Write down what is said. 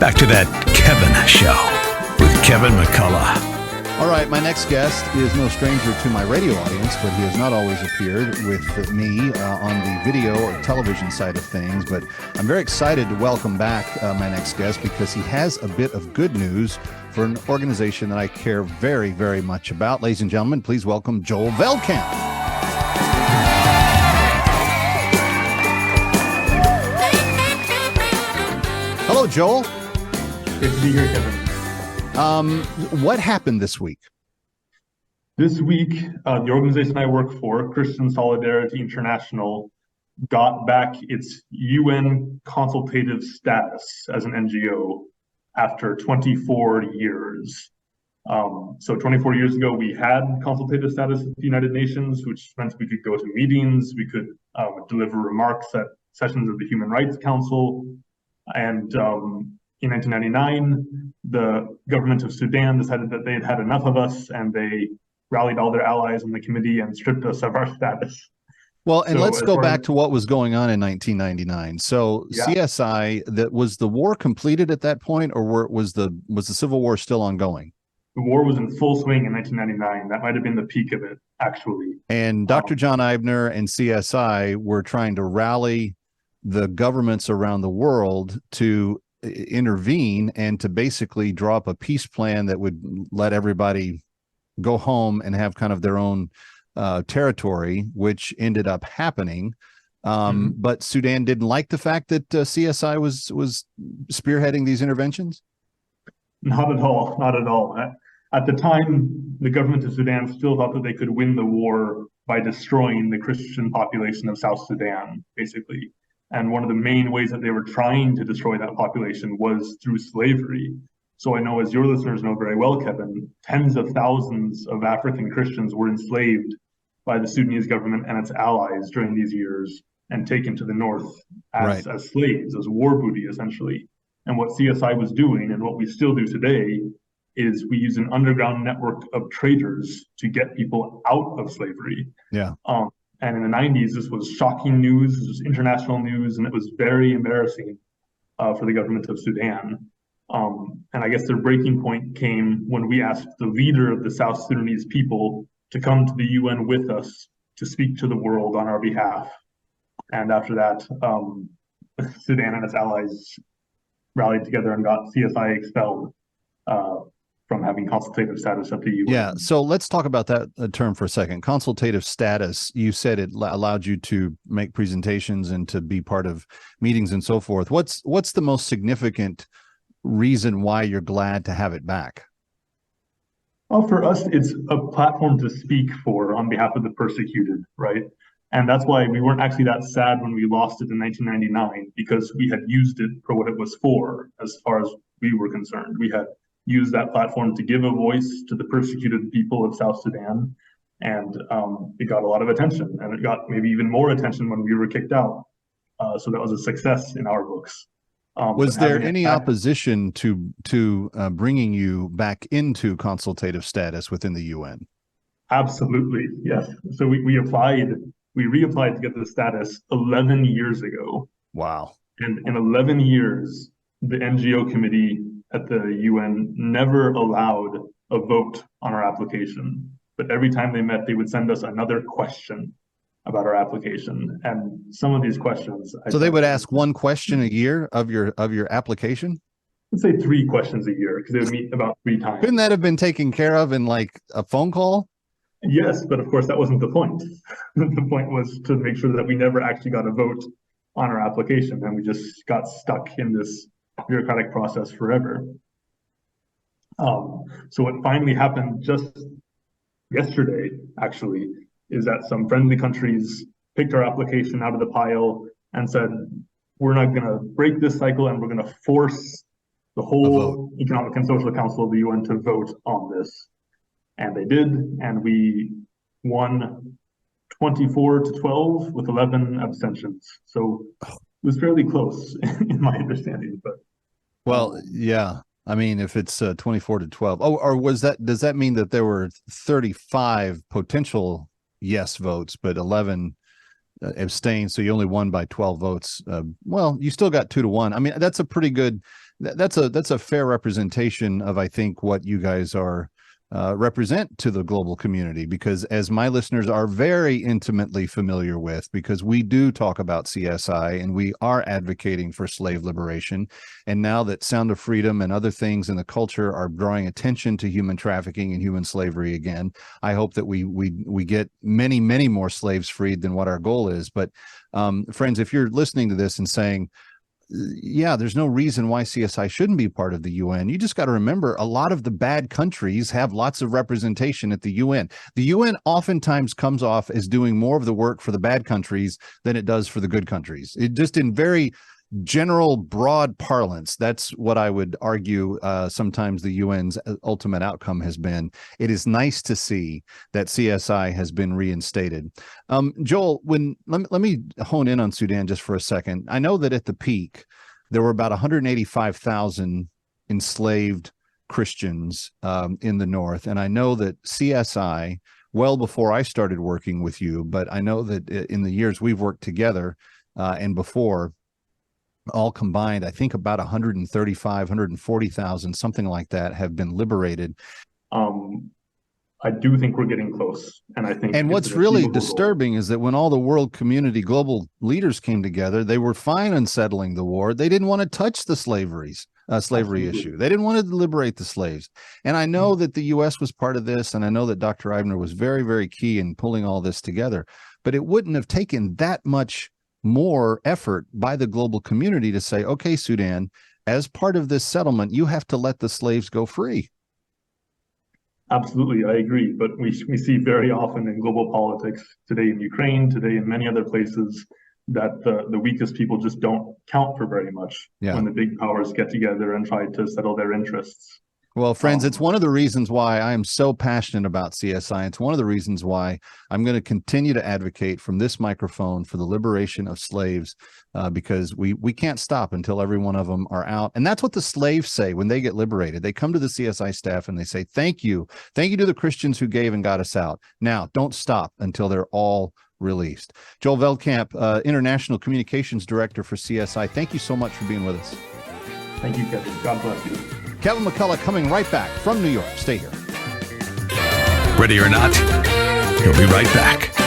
Back to that Kevin Show with Kevin McCullough. All right, my next guest is no stranger to my radio audience, but he has not always appeared with me on the video or television side of things. But I'm very excited to welcome back my next guest because he has a bit of good news for an organization that I care very, very much about. Ladies and gentlemen, please welcome Joel Veldkamp. Hello, Joel. Good to be here, Kevin. What happened this week? This week, the organization I work for, Christian Solidarity International, got back its UN consultative status as an NGO after 24 years. So 24 years ago, we had consultative status with the United Nations, which meant we could go to meetings, we could deliver remarks at sessions of the Human Rights Council, and in 1999, the government of Sudan decided that they had had enough of us, and they rallied all their allies in the committee and stripped us of our status. Well, and let's go back to what was going on in 1999. So yeah. CSI, that was the war completed at that point, or was the Civil War still ongoing? The war was in full swing in 1999. That might have been the peak of it, actually. And Dr. John Eibner and CSI were trying to rally the governments around the world to intervene and to basically draw up a peace plan that would let everybody go home and have kind of their own territory, which ended up happening. But Sudan didn't like the fact that CSI was spearheading these interventions? Not at all. Not at all. At the time, the government of Sudan still thought that they could win the war by destroying the Christian population of South Sudan, basically. And one of the main ways that they were trying to destroy that population was through slavery. So I know, as your listeners know very well, Kevin, tens of thousands of African Christians were enslaved by the Sudanese government and its allies during these years and taken to the north as slaves, as war booty, essentially. And what CSI was doing, and what we still do today, is we use an underground network of traders to get people out of slavery. Yeah. And in the 90s, this was shocking news, this was international news, and it was very embarrassing for the government of Sudan. And I guess their breaking point came when we asked the leader of the South Sudanese people to come to the UN with us to speak to the world on our behalf. And after that, Sudan and its allies rallied together and got CSI expelled from having consultative status at the UN. Yeah, so let's talk about that term for a second. Consultative status, you said it allowed you to make presentations and to be part of meetings and so forth. What's the most significant reason why you're glad to have it back? Well, for us, it's a platform to speak for on behalf of the persecuted, right? And that's why we weren't actually that sad when we lost it in 1999, because we had used it for what it was for, as far as we were concerned. We had used that platform to give a voice to the persecuted people of South Sudan, and it got a lot of attention, and it got maybe even more attention when we were kicked out. So that was a success in our books. Was there any opposition to bringing you back into consultative status within the UN? Absolutely, yes. So we reapplied to get the status 11 years ago. Wow. And in 11 years, the NGO committee at the UN never allowed a vote on our application. But every time they met, they would send us another question about our application. And some of these questions... So they would ask one question a year of your application? Let's say 3 questions a year, because they would meet about 3 times. Couldn't that have been taken care of in like a phone call? Yes, but of course that wasn't the point. The point was to make sure that we never actually got a vote on our application, and we just got stuck in this bureaucratic process forever. So what finally happened just yesterday, actually, is that some friendly countries picked our application out of the pile and said, we're not going to break this cycle, and we're going to force the whole Economic and Social Council of the UN to vote on this. And they did, and we won 24-12 with 11 abstentions. So it was fairly close in my understanding. But well, yeah. I mean, if it's 24-12, or does that mean that there were 35 potential yes votes, but 11 abstained? So you only won by 12 votes. Well, you still got 2-1. I mean, that's a pretty good that's a fair representation of, I think, what you guys are represent to the global community, because as my listeners are very intimately familiar with, because we do talk about CSI and we are advocating for slave liberation. And now that Sound of Freedom and other things in the culture are drawing attention to human trafficking and human slavery again, I hope that we get many, many more slaves freed than what our goal is. But friends, if you're listening to this and saying, yeah, there's no reason why CSI shouldn't be part of the UN. You just got to remember, a lot of the bad countries have lots of representation at the UN. The UN oftentimes comes off as doing more of the work for the bad countries than it does for the good countries. It just, in very general, broad parlance, that's what I would argue sometimes the UN's ultimate outcome has been. It is nice to see that CSI has been reinstated. Joel, let me hone in on Sudan just for a second. I know that at the peak, there were about 185,000 enslaved Christians in the north. And I know that CSI, well before I started working with you, but I know that in the years we've worked together and before, all combined, I think about 135, 140,000, something like that, have been liberated. I do think we're getting close. And I think, and what's really disturbing is that when all the world community, global leaders came together, they were fine unsettling the war. They didn't want to touch the slavery issue. They didn't want to liberate the slaves. And I know that the U.S. was part of this, and I know that Dr. Eibner was very, very key in pulling all this together. But it wouldn't have taken that much more effort by the global community to say, okay, Sudan, as part of this settlement, you have to let the slaves go free. Absolutely, I agree. But we see very often in global politics today, in Ukraine, today in many other places, that the weakest people just don't count for very much when the big powers get together and try to settle their interests. Well, friends, it's one of the reasons why I am so passionate about CSI. It's one of the reasons why I'm going to continue to advocate from this microphone for the liberation of slaves, because we can't stop until every one of them are out. And that's what the slaves say when they get liberated. They come to the CSI staff and they say, thank you. Thank you to the Christians who gave and got us out. Now, don't stop until they're all released. Joel Veldkamp, International Communications Director for CSI, thank you so much for being with us. Thank you, Kevin. God bless you. Kevin McCullough coming right back from New York. Stay here. Ready or not, he'll be right back.